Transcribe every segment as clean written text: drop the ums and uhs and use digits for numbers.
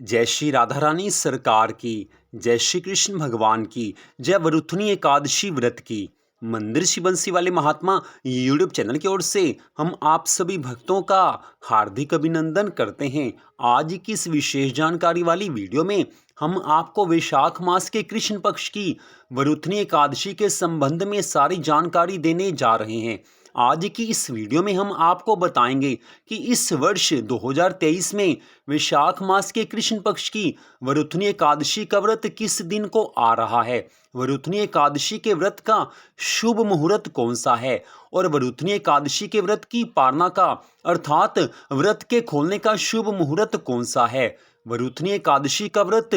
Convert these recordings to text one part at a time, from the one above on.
जय श्री राधा रानी सरकार की। जय श्री कृष्ण भगवान की। जय वरुथनी एकादशी व्रत की। मंदिर श्री बंसी वाले महात्मा यूट्यूब चैनल की ओर से हम आप सभी भक्तों का हार्दिक अभिनंदन करते हैं। आज की इस विशेष जानकारी वाली वीडियो में हम आपको वैशाख मास के कृष्ण पक्ष की वरुथनी एकादशी के संबंध में सारी जानकारी देने जा रहे हैं। आज की इस वीडियो में हम आपको बताएंगे कि इस वर्ष 2023 में वैशाख मास के कृष्ण पक्ष की वरुथनी एकादशी का व्रत किस दिन को आ रहा है, वरुथनी एकादशी के व्रत का शुभ मुहूर्त कौन सा है और वरुथनी एकादशी के व्रत की पारना का अर्थात व्रत के खोलने का शुभ मुहूर्त कौन सा है, वरुथनी एकादशी का व्रत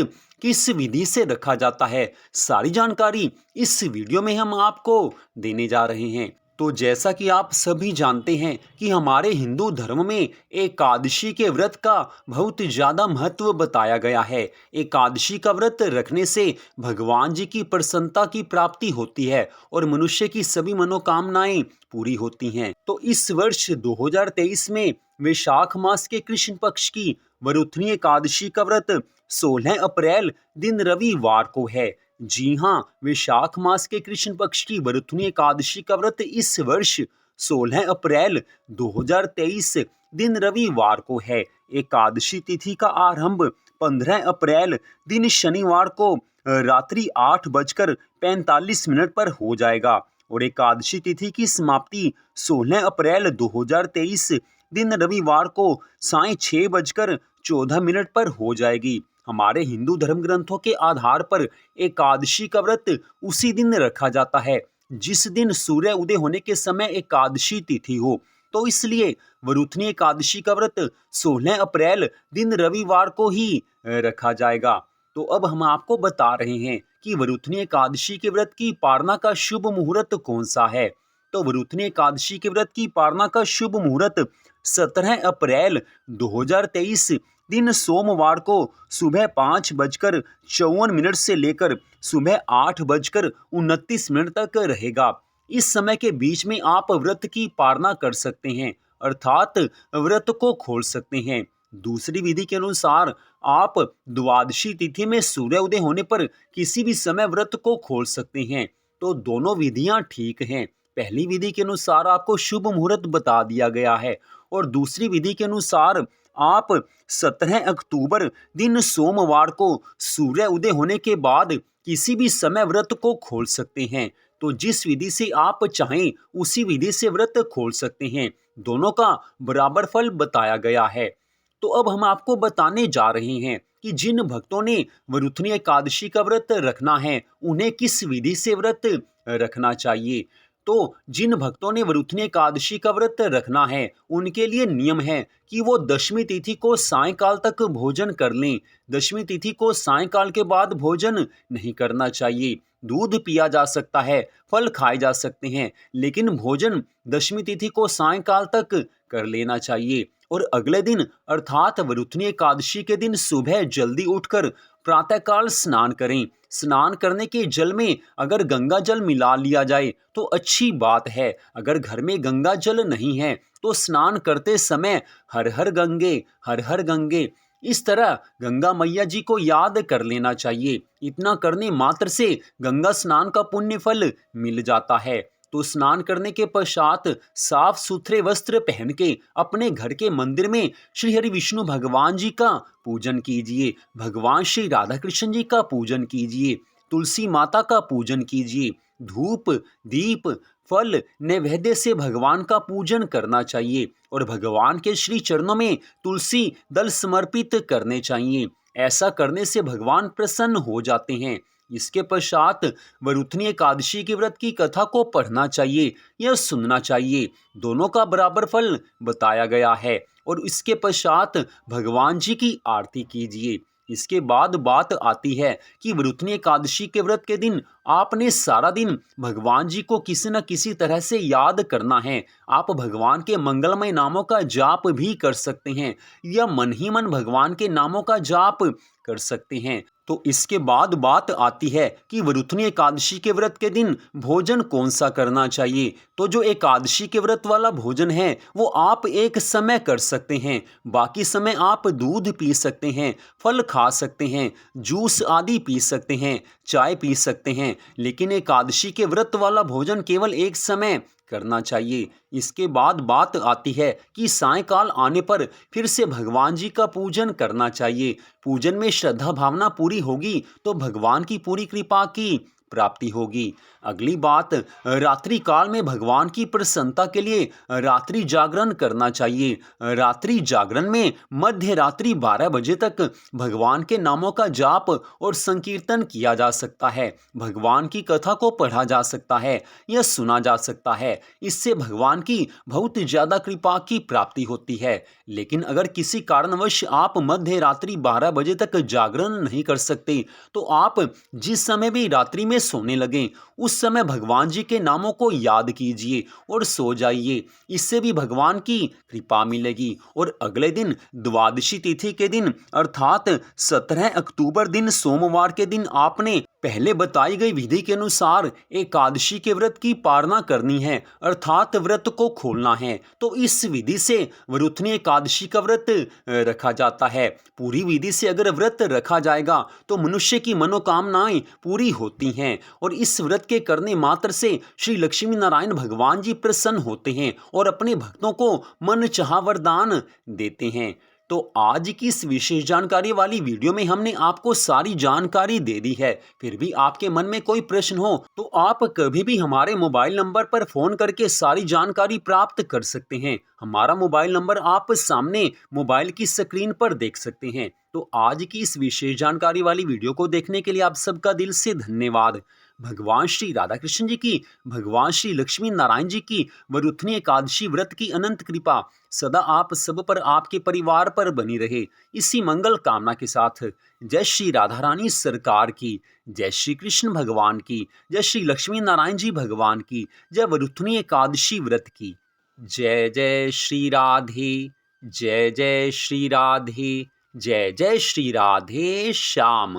किस विधि से रखा जाता है, सारी जानकारी इस वीडियो में हम आपको देने जा रहे हैं। तो जैसा कि आप सभी जानते हैं कि हमारे हिंदू धर्म में एकादशी के व्रत का बहुत ज़्यादा महत्व बताया गया है। एकादशी का व्रत रखने से भगवान जी की प्रसन्नता की प्राप्ति होती है और मनुष्य की सभी मनोकामनाएं पूरी होती हैं। तो इस वर्ष 2023 में वैशाख मास के कृष्ण पक्ष की वरुथनी एकादशी का व्रत 16 अप्रैल दिन रविवार को है। जी हाँ, वैशाख मास के कृष्ण पक्ष की वरुथनी एकादशी का व्रत इस वर्ष 16 अप्रैल 2023 दिन रविवार को है। एकादशी तिथि का आरंभ 15 अप्रैल दिन शनिवार को रात्रि 8:45 पर हो जाएगा और एकादशी तिथि की समाप्ति 16 अप्रैल 2023 दिन रविवार को सायं 6:14 पर हो जाएगी। हमारे हिंदू धर्म ग्रंथों के आधार पर एकादशी का व्रत उसी दिन रखा जाता है जिस दिन सूर्य उदय होने के समय एकादशी तिथि हो। तो इसलिए वरुथनी एकादशी का व्रत 16 अप्रैल दिन रविवार को ही रखा जाएगा। तो अब हम आपको बता रहे हैं कि वरुथनी एकादशी के व्रत की पारना का शुभ मुहूर्त कौन सा है। तो वरुथनी एकादशी के व्रत की पारना का शुभ मुहूर्त 17 अप्रैल 2023 दिन सोमवार को सुबह 5:54 से लेकर सुबह 8:29 तक रहेगा। इस समय के बीच में आप व्रत की पारना कर सकते हैं अर्थात व्रत को खोल सकते हैं। दूसरी विधि के अनुसार आप द्वादशी तिथि में सूर्य उदय होने पर किसी भी समय व्रत को खोल सकते हैं। तो दोनों विधियां ठीक हैं। पहली विधि के अनुसार आपको शुभ मुहूर्त बता दिया गया है और दूसरी विधि के अनुसार आप 17 अक्टूबर दिन सोमवार को सूर्य उदय होने के बाद किसी भी समय व्रत को खोल सकते हैं। तो जिस विधि से आप चाहें उसी विधि से व्रत खोल सकते हैं। दोनों का बराबर फल बताया गया है। तो अब हम आपको बताने जा रहे हैं कि जिन भक्तों ने वरुथनी एकादशी का व्रत रखना है उन्हें किस विधि से व्रत रखना चाहिए। तो जिन भक्तों ने वरुथनी एकादशी का व्रत रखना है उनके लिए नियम है कि वो दशमी तिथि को सायंकाल तक भोजन कर लें। दशमी तिथि को सायंकाल के बाद भोजन नहीं करना चाहिए। दूध पिया जा सकता है, फल खाए जा सकते हैं, लेकिन भोजन दशमी तिथि को सायंकाल तक कर लेना चाहिए। और अगले दिन अर्थात वरुथनी एकादशी के दिन सुबह जल्दी उठकर प्रातःकाल स्नान करें। स्नान करने के जल में अगर गंगा जल मिला लिया जाए तो अच्छी बात है। अगर घर में गंगा जल नहीं है तो स्नान करते समय हर हर गंगे, हर हर गंगे, इस तरह गंगा मैया जी को याद कर लेना चाहिए। इतना करने मात्र से गंगा स्नान का पुण्य फल मिल जाता है। तो स्नान करने के पश्चात साफ सुथरे वस्त्र पहन के अपने घर के मंदिर में श्री हरि विष्णु भगवान जी का पूजन कीजिए, भगवान श्री राधा कृष्ण जी का पूजन कीजिए, तुलसी माता का पूजन कीजिए। धूप, दीप, फल, नैवेद्य से भगवान का पूजन करना चाहिए और भगवान के श्री चरणों में तुलसी दल समर्पित करने चाहिए। ऐसा करने से भगवान प्रसन्न हो जाते हैं। इसके पश्चात वरुथनी एकादशी के व्रत की कथा को पढ़ना चाहिए या सुनना चाहिए। दोनों का बराबर फल बताया गया है और इसके पश्चात भगवान जी की आरती कीजिए। इसके बाद बात आती है कि वरुथनी एकादशी के व्रत के दिन आपने सारा दिन भगवान जी को किसी न किसी तरह से याद करना है। आप भगवान के मंगलमय नामों का जाप भी कर सकते हैं या मन ही मन भगवान के नामों का जाप कर सकते हैं। तो इसके बाद बात आती है कि वरुथनी एकादशी के व्रत के दिन भोजन कौन सा करना चाहिए। तो जो एकादशी के व्रत वाला भोजन है वो आप एक समय कर सकते हैं, बाकी समय आप दूध पी सकते हैं, फल खा सकते हैं, जूस आदि पी सकते हैं, चाय पी सकते हैं, लेकिन एकादशी के व्रत वाला भोजन केवल एक समय करना चाहिए। इसके बाद बात आती है कि सायंकाल आने पर फिर से भगवान जी का पूजन करना चाहिए। पूजन में श्रद्धा भावना पूरी होगी तो भगवान की पूरी कृपा की प्राप्ति होगी। अगली बात, रात्रि काल में भगवान की प्रसन्नता के लिए रात्रि जागरण करना चाहिए। रात्रि जागरण में मध्य रात्रि 12 बजे तक भगवान के नामों का जाप और संकीर्तन किया जा सकता है, भगवान की कथा को पढ़ा जा सकता है या सुना जा सकता है। इससे भगवान की बहुत ज़्यादा कृपा की प्राप्ति होती है। लेकिन अगर किसी कारणवश आप मध्य रात्रि 12 बजे तक जागरण नहीं कर सकते तो आप जिस समय भी रात्रि में सोने लगें उस समय भगवान जी के नामों को याद कीजिए और सो जाइए। इससे भी भगवान की कृपा मिलेगी। और अगले दिन द्वादशी तिथि के दिन अर्थात 17 अक्टूबर दिन सोमवार के दिन आपने पहले बताई गई विधि के अनुसार एकादशी के व्रत की पालना करनी है, अर्थात व्रत को खोलना है। तो इस विधि से वरुथनी एकादशी का व्रत रखा जाता है। पूरी विधि से अगर व्रत रखा जाएगा तो मनुष्य की मनोकामनाएं पूरी होती हैं और इस व्रत के करने मात्र से श्री लक्ष्मी नारायण भगवान जी प्रसन्न होते हैं और अपने भक्तों को मन चाहा वरदान देते हैं। तो आज की इस विशेष जानकारी वाली वीडियो में हमने आपको सारी जानकारी दे दी है। फिर भी आपके मन में कोई प्रश्न हो तो आप कभी भी हमारे मोबाइल नंबर पर फोन करके सारी जानकारी प्राप्त कर सकते हैं। हमारा मोबाइल नंबर आप सामने मोबाइल की स्क्रीन पर देख सकते हैं। तो आज की इस विशेष जानकारी वाली वीडियो को देखने के लिए आप सबका दिल से धन्यवाद। भगवान श्री राधा कृष्ण जी की, भगवान श्री लक्ष्मी नारायण जी की वरुथनी एकादशी व्रत की अनंत कृपा सदा आप सब पर, आपके परिवार पर बनी रहे। इसी मंगल कामना के साथ जय श्री राधा रानी सरकार की, जय श्री कृष्ण भगवान की, जय श्री लक्ष्मी नारायण जी भगवान की, जय वरुथनी एकादशी व्रत की। जय जय श्री राधे, जय जय श्री राधे, जय जय श्री राधे श्याम।